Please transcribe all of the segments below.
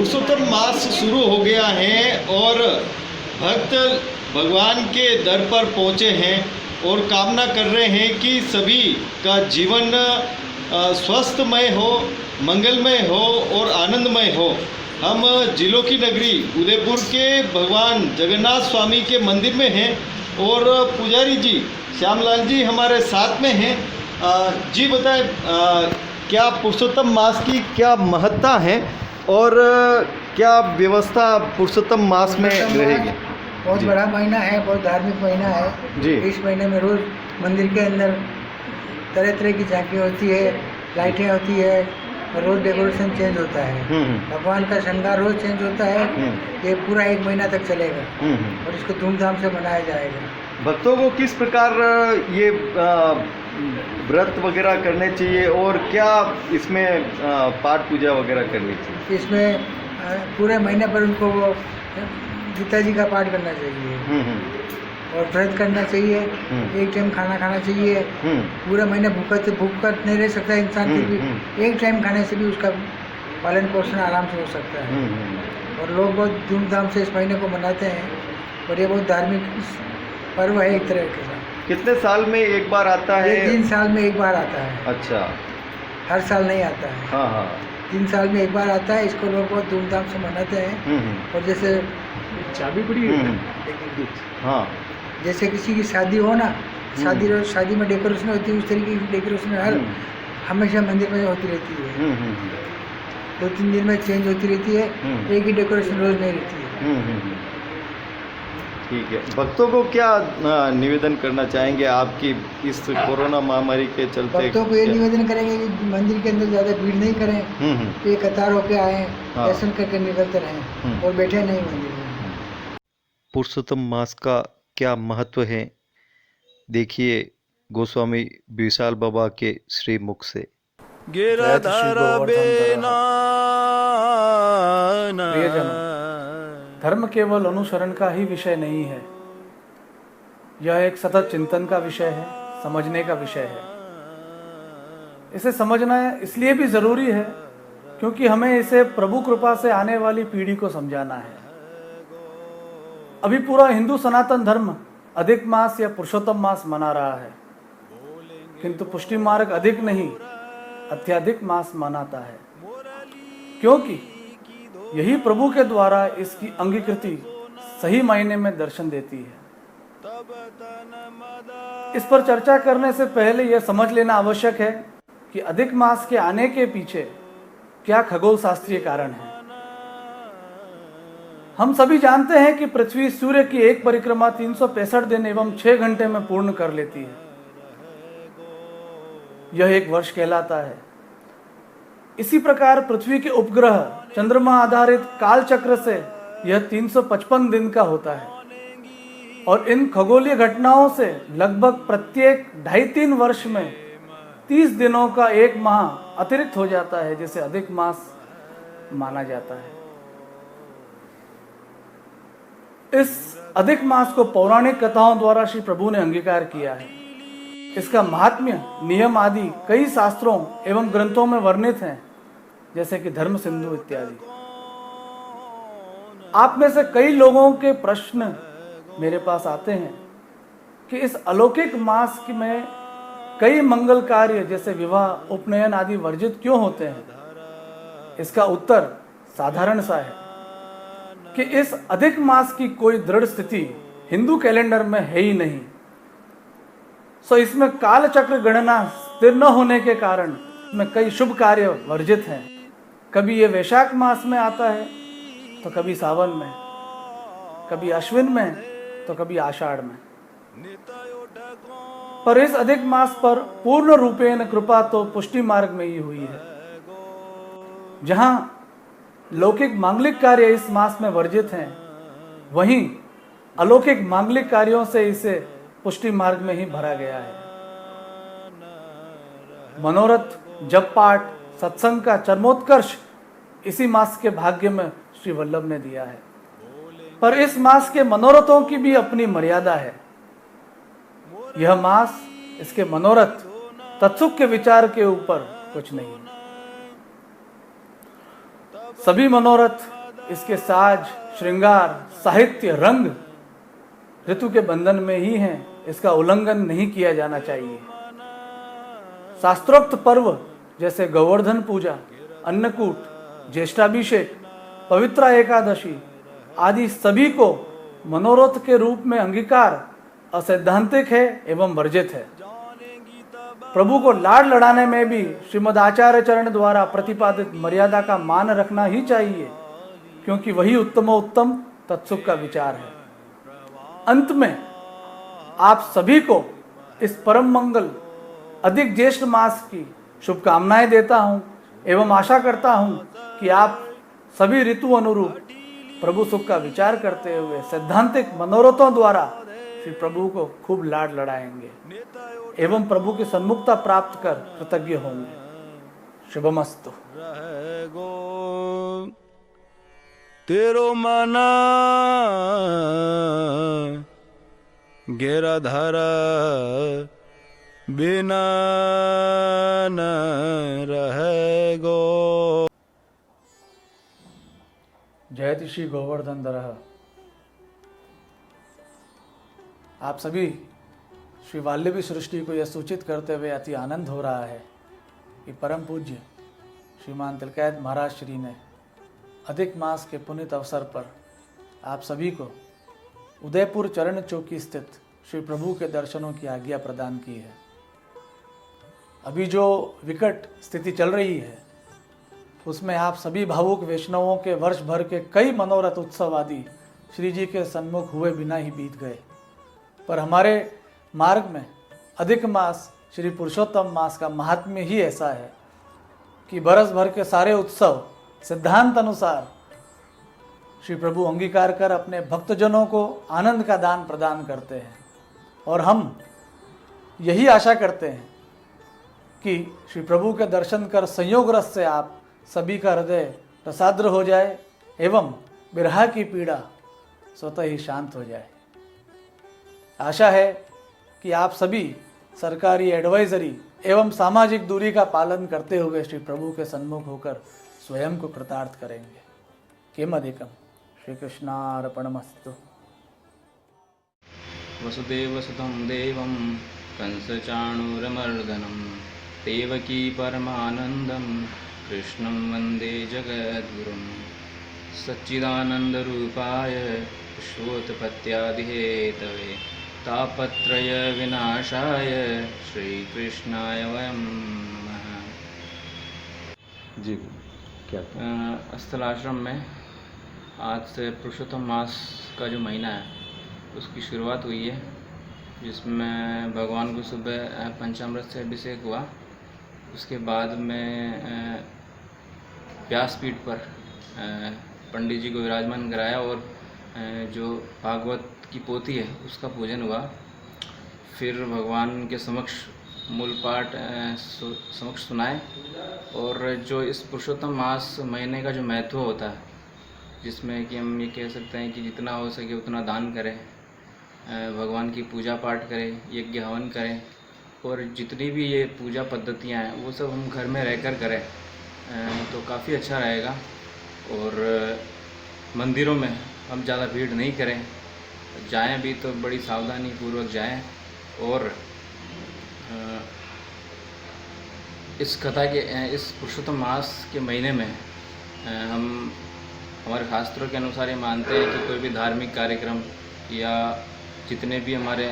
पुरुषोत्तम मास शुरू हो गया है और भक्त भगवान के दर पर पहुँचे हैं और कामना कर रहे हैं कि सभी का जीवन स्वस्थमय हो, मंगलमय हो और आनंदमय हो। हम जिलों की नगरी उदयपुर के भगवान जगन्नाथ स्वामी के मंदिर में हैं और पुजारी जी श्यामलाल जी हमारे साथ में हैं। जी बताएं, क्या पुरुषोत्तम मास की क्या महत्ता है और क्या व्यवस्था पुरुषोत्तम मास में रहेगी? बहुत बड़ा महीना है, बहुत धार्मिक महीना है जी। इस महीने में रोज़ मंदिर के अंदर तरह तरह की झांकी होती है, लाइटें होती है और रोज़ डेकोरेशन चेंज होता है। भगवान का श्रृंगार रोज़ चेंज होता है। ये पूरा एक महीना तक चलेगा और इसको धूमधाम से मनाया जाएगा। भक्तों को किस प्रकार ये व्रत वगैरह करने चाहिए और क्या इसमें पाठ पूजा वगैरह करनी चाहिए? इसमें पूरे महीने पर उनको वो गीता जी का पाठ करना चाहिए और व्रत करना चाहिए। एक टाइम खाना खाना चाहिए। पूरे महीने भूखा नहीं रह सकता इंसान, फिर भी एक टाइम खाने से भी उसका पालन पोषण आराम से हो सकता है। और लोग बहुत धूमधाम से इस महीने को मनाते हैं और ये बहुत धार्मिक पर्व है एक तरह के साथ। कितने साल में एक बार आता है? 3 साल में एक बार आता है। अच्छा, हर साल नहीं आता है। हाँ हाँ, 3 साल में एक बार आता है। इसको लोग बहुत धूमधाम से मनाते हैं। और जैसे चाबी पड़ी है, हाँ, जैसे किसी की शादी हो ना, शादी में डेकोरेशन होती है, उस तरीके की डेकोरेशन हर हमेशा मंदिर में होती रहती है। 2-3 दिन में चेंज होती रहती है, एक ही डेकोरेशन रोज नहीं रहती है। ठीक है। भक्तों को क्या निवेदन करना चाहेंगे आपकी इस कोरोना महामारी के चलते? भक्तों को ये निवेदन करेंगे कि मंदिर के अंदर ज़्यादा भीड़ नहीं करें, एक कतार होके आए, दर्शन करके निकलते रहें और बैठे नहीं मंदिर में। पुरुषोत्तम मास का क्या महत्व है, देखिए गोस्वामी विशाल बाबा के श्री मुख से। धर्म केवल अनुसरण का ही विषय नहीं है, यह एक सतत चिंतन का विषय है, समझने का विषय है। इसे समझना इसलिए भी जरूरी है क्योंकि हमें इसे प्रभु कृपा से आने वाली पीढ़ी को समझाना है। अभी पूरा हिंदू सनातन धर्म अधिक मास या पुरुषोत्तम मास मना रहा है, किंतु पुष्टि मार्ग अधिक नहीं अत्याधिक मास मनाता है, क्योंकि यही प्रभु के द्वारा इसकी अंगीकृति सही मायने में दर्शन देती है। इस पर चर्चा करने से पहले यह समझ लेना आवश्यक है कि अधिक मास के आने के पीछे क्या खगोल शास्त्रीय कारण है। हम सभी जानते हैं कि पृथ्वी सूर्य की एक परिक्रमा 365 दिन एवं 6 घंटे में पूर्ण कर लेती है। यह एक वर्ष कहलाता है। इसी प्रकार पृथ्वी के उपग्रह चंद्रमा आधारित काल चक्र से यह 355 दिन का होता है और इन खगोलीय घटनाओं से लगभग प्रत्येक 2.5-3 वर्ष में 30 दिनों का एक माह अतिरिक्त हो जाता है, जिसे अधिक मास माना जाता है। इस अधिक मास को पौराणिक कथाओं द्वारा श्री प्रभु ने अंगीकार किया है। इसका महात्म्य नियम आदि कई शास्त्रों एवं ग्रंथों में वर्णित हैं, जैसे कि धर्म सिंधु इत्यादि। आप में से कई लोगों के प्रश्न मेरे पास आते हैं कि इस अलौकिक मास में कई मंगल कार्य जैसे विवाह, उपनयन आदि वर्जित क्यों होते हैं। इसका उत्तर साधारण सा है कि इस अधिक मास की कोई दृढ़ स्थिति हिंदू कैलेंडर में है ही नहीं। सो इसमें काल चक्र गणना स्थिर न होने के कारण इसमें कई शुभ कार्य वर्जित हैं। कभी ये वैशाख मास में आता है तो कभी सावन में, कभी अश्विन में तो कभी आषाढ़ में। पर इस अधिक मास पर पूर्ण रूपेण कृपा तो पुष्टि मार्ग में ही हुई है। जहां लौकिक मांगलिक कार्य इस मास में वर्जित हैं, वहीं अलौकिक मांगलिक कार्यों से इसे पुष्टि मार्ग में ही भरा गया है। मनोरथ, जप पाठ, सत्संग का चरमोत्कर्ष इसी मास के भाग्य में श्री वल्लभ ने दिया है। पर इस मास के मनोरथों की भी अपनी मर्यादा है। यह मास, इसके मनोरथ तत्सुख के विचार के ऊपर कुछ नहीं। सभी मनोरथ इसके साज, श्रृंगार, साहित्य, रंग ऋतु के बंधन में ही हैं, इसका उल्लंघन नहीं किया जाना चाहिए। शास्त्रोक्त पर्व जैसे गोवर्धन पूजा, अन्नकूट, ज्येष्ठाभिषेक, पवित्रा एकादशी आदि सभी को मनोरथ के रूप में अंगीकार असैद्धांतिक है एवं वर्जित है। प्रभु को लाड लड़ाने में भी श्रीमद आचार्य चरण द्वारा प्रतिपादित मर्यादा का मान रखना ही चाहिए, क्योंकि वही उत्तमोत्तम तत्सुख का विचार है। अंत में आप सभी को इस परम मंगल अधिक ज्येष्ठ मास की शुभकामनाएं देता हूं एवं आशा करता हूं कि आप सभी ऋतु अनुरूप प्रभु सुख का विचार करते हुए सैद्धांतिक मनोरथों द्वारा श्री प्रभु को खूब लाड लड़ाएंगे एवं प्रभु की सन्मुखता प्राप्त कर कृतज्ञ होंगे। शुभमस्तु। तेरो मना गिरधर बिना न रहे गो। जयति श्री गोवर्धन दरह। आप सभी श्री वाल्मीकि सृष्टि को यह सूचित करते हुए अति आनंद हो रहा है कि परम पूज्य श्रीमान तिलकायत महाराज श्री ने अधिक मास के पुनित अवसर पर आप सभी को उदयपुर चरण चौकी स्थित श्री प्रभु के दर्शनों की आज्ञा प्रदान की है। अभी जो विकट स्थिति चल रही है उसमें आप सभी भावुक वैष्णवों के वर्ष भर के कई मनोरथ उत्सव आदि श्री जी के सन्मुख हुए बिना ही बीत गए, पर हमारे मार्ग में अधिक मास श्री पुरुषोत्तम मास का महात्म्य ही ऐसा है कि बरस भर के सारे उत्सव सिद्धांत अनुसार श्री प्रभु अंगीकार कर अपने भक्तजनों को आनंद का दान प्रदान करते हैं। और हम यही आशा करते हैं कि श्री प्रभु के दर्शन कर संयोग रस से आप सभी का हृदय रसाद्र हो जाए एवं विरह की पीड़ा स्वतः ही शांत हो जाए। आशा है कि आप सभी सरकारी एडवाइजरी एवं सामाजिक दूरी का पालन करते हुए श्री प्रभु के सन्मुख होकर स्वयं को कृतार्थ करेंगे। किम अधिकम। श्री कृष्णार्पणमस्तु। वसुदेवसुतं देवं कंसचाणूरमर्दनं देवकी परमानन्दं कृष्णं वन्दे जगद्गुरुं सच्चिदानन्दरूपाय विश्वोत्पत्त्यादिहेतवे तापत्रयविनाशाय श्रीकृष्णाय वयं नमः। जी क्या स्थल आश्रम में आज से पुरुषोत्तम मास का जो महीना है उसकी शुरुआत हुई है, जिसमें भगवान को सुबह पंचामृत से अभिषेक हुआ। उसके बाद में व्यासपीठ पर पंडित जी को विराजमान कराया और जो भागवत की पोथी है उसका पूजन हुआ। फिर भगवान के समक्ष मूल पाठ समक्ष सुनाए। और जो इस पुरुषोत्तम मास महीने का जो महत्व होता है, जिसमें कि हम ये कह सकते हैं कि जितना हो सके उतना दान करें, भगवान की पूजा पाठ करें, यज्ञ हवन करें, और जितनी भी ये पूजा पद्धतियाँ हैं वो सब हम घर में रहकर करें तो काफ़ी अच्छा रहेगा। और मंदिरों में हम ज़्यादा भीड़ नहीं करें, जाएं भी तो बड़ी सावधानी पूर्वक जाएं। और इस कथा के इस पुरुषोत्तम मास के महीने में हम हमारे शास्त्रों के अनुसार ये मानते हैं कि कोई भी धार्मिक कार्यक्रम या जितने भी हमारे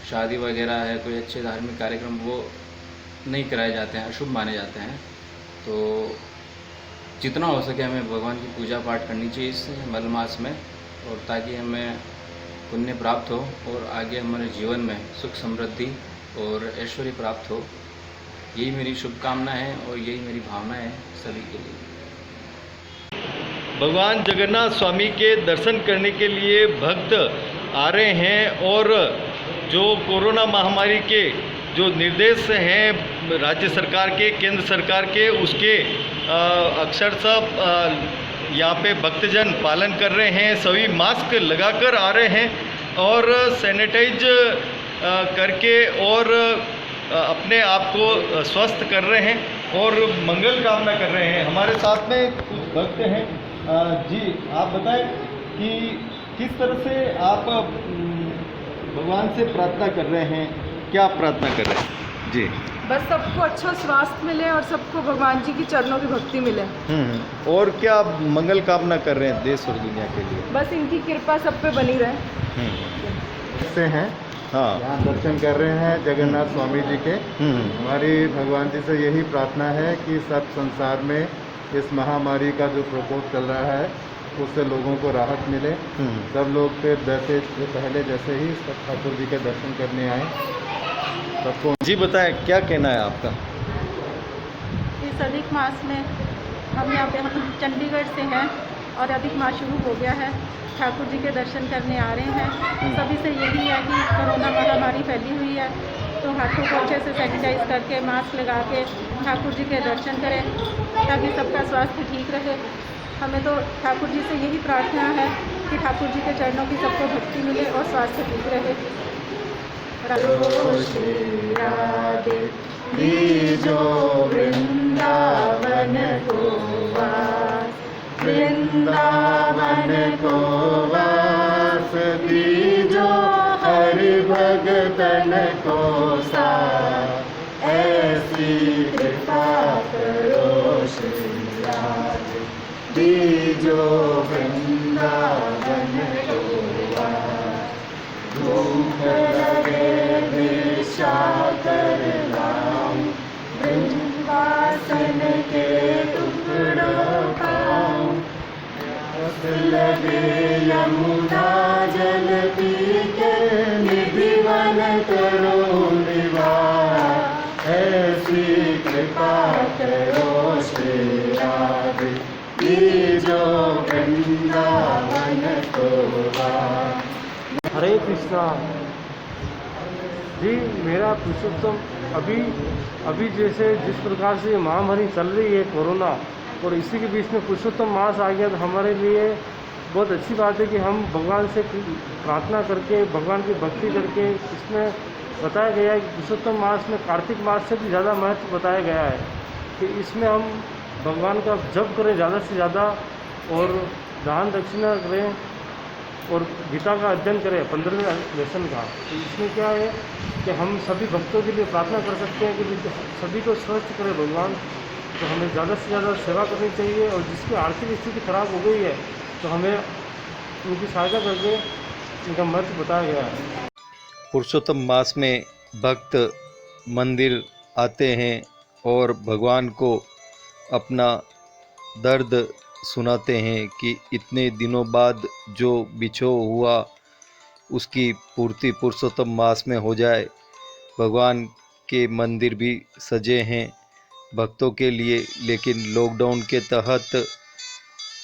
शादी वगैरह है, कोई अच्छे धार्मिक कार्यक्रम वो नहीं कराए जाते हैं, अशुभ माने जाते हैं। तो जितना हो सके हमें भगवान की पूजा पाठ करनी चाहिए इस मलमास में, और ताकि हमें पुण्य प्राप्त हो और आगे हमारे जीवन में सुख समृद्धि और ऐश्वर्य प्राप्त हो। यही मेरी शुभकामना है और यही मेरी भावना है सभी के लिए। भगवान जगन्नाथ स्वामी के दर्शन करने के लिए भक्त आ रहे हैं, और जो कोरोना महामारी के जो निर्देश हैं राज्य सरकार के, केंद्र सरकार के, उसके अक्षरशः यहाँ पे भक्तजन पालन कर रहे हैं। सभी मास्क लगाकर आ रहे हैं और सैनिटाइज करके और अपने आप को स्वस्थ कर रहे हैं। और मंगल कामना कर रहे हैं। हमारे साथ में कुछ भक्त हैं। जी आप बताएं कि किस तरह से आप भगवान से प्रार्थना कर रहे हैं, क्या प्रार्थना कर रहे हैं? जी बस सबको अच्छा स्वास्थ्य मिले और सबको भगवान जी की चरणों की भक्ति मिले। और क्या आप मंगल कामना कर रहे हैं देश और दुनिया के लिए? बस इनकी कृपा सब पे बनी रहे। से हैं, हाँ यहाँ दर्शन कर रहे हैं जगन्नाथ स्वामी जी के। हमारी भगवान जी से यही प्रार्थना है कि सब संसार में इस महामारी का जो प्रकोप चल रहा है उससे लोगों को राहत मिले। सब लोग फिर जैसे पहले जैसे ही सब ठाकुर जी के दर्शन करने आए। सबको जी बताएं क्या कहना है आपका? इस अधिक मास में हम यहाँ पे हम चंडीगढ़ से हैं और अधिक मास शुरू हो गया है। ठाकुर जी के दर्शन करने आ रहे हैं। सभी से यही है कि कोरोना महामारी फैली हुई है तो हाथों को अच्छे से सैनिटाइज करके मास्क लगा के ठाकुर जी के दर्शन करें ताकि सबका स्वास्थ्य ठीक रहे। हमें तो ठाकुर जी से यही प्रार्थना है कि ठाकुर जी के चरणों की सबको भक्ति मिले और स्वास्थ्य ठीक रहे। दीजो वृंदावन को वास, वृंदावन को वास, दीजो हरि भगतन को साथ, ऐसी कृपा करो श्री राधे। दीजो वृंदावन को वास, भूख लगे भिक्षा कर लाऊं, वृंदावन के टुकड़ों खाऊं, प्यास लगे यमुना जल पी के निधिवन करो निवास, ऐसी कृपा करो श्री राधे। दीजो वृंदावन को वास। हरे कृष्णा जी। मेरा पुरुषोत्तम अभी जैसे जिस प्रकार से महामारी चल रही है कोरोना, और इसी के बीच में पुरुषोत्तम मास आ गया तो हमारे लिए बहुत अच्छी बात है कि हम भगवान से प्रार्थना करके भगवान की भक्ति करके, इसमें बताया गया है कि पुरुषोत्तम मास में कार्तिक मास से भी ज़्यादा महत्व बताया गया है कि इसमें हम भगवान का जप करें ज़्यादा से ज़्यादा और दान दक्षिणा करें और गीता का अध्ययन करें 15वें लेसन का। तो इसमें क्या है कि हम सभी भक्तों के लिए प्रार्थना कर सकते हैं कि सभी को स्वस्थ करें भगवान। तो हमें ज़्यादा से ज़्यादा सेवा करनी चाहिए और जिसकी आर्थिक स्थिति खराब हो गई है तो हमें उनकी सहायता करके इनका महत्व बताया गया है। पुरुषोत्तम मास में भक्त मंदिर आते हैं और भगवान को अपना दर्द सुनाते हैं कि इतने दिनों बाद जो बिछो हुआ उसकी पूर्ति पुरुषोत्तम मास में हो जाए। भगवान के मंदिर भी सजे हैं भक्तों के लिए, लेकिन लॉकडाउन के तहत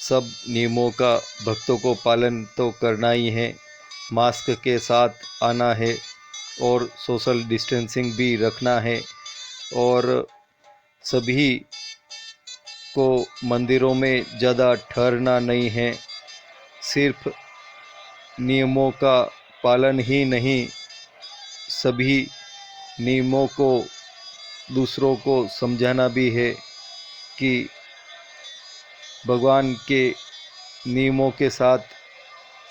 सब नियमों का भक्तों को पालन तो करना ही है। मास्क के साथ आना है और सोशल डिस्टेंसिंग भी रखना है और सभी को मंदिरों में ज़्यादा ठहरना नहीं है। सिर्फ नियमों का पालन ही नहीं, सभी नियमों को दूसरों को समझाना भी है कि भगवान के नियमों के साथ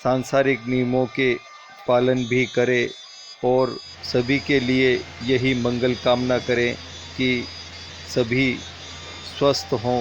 सांसारिक नियमों के पालन भी करें और सभी के लिए यही मंगल कामना करें कि सभी स्वस्थ हों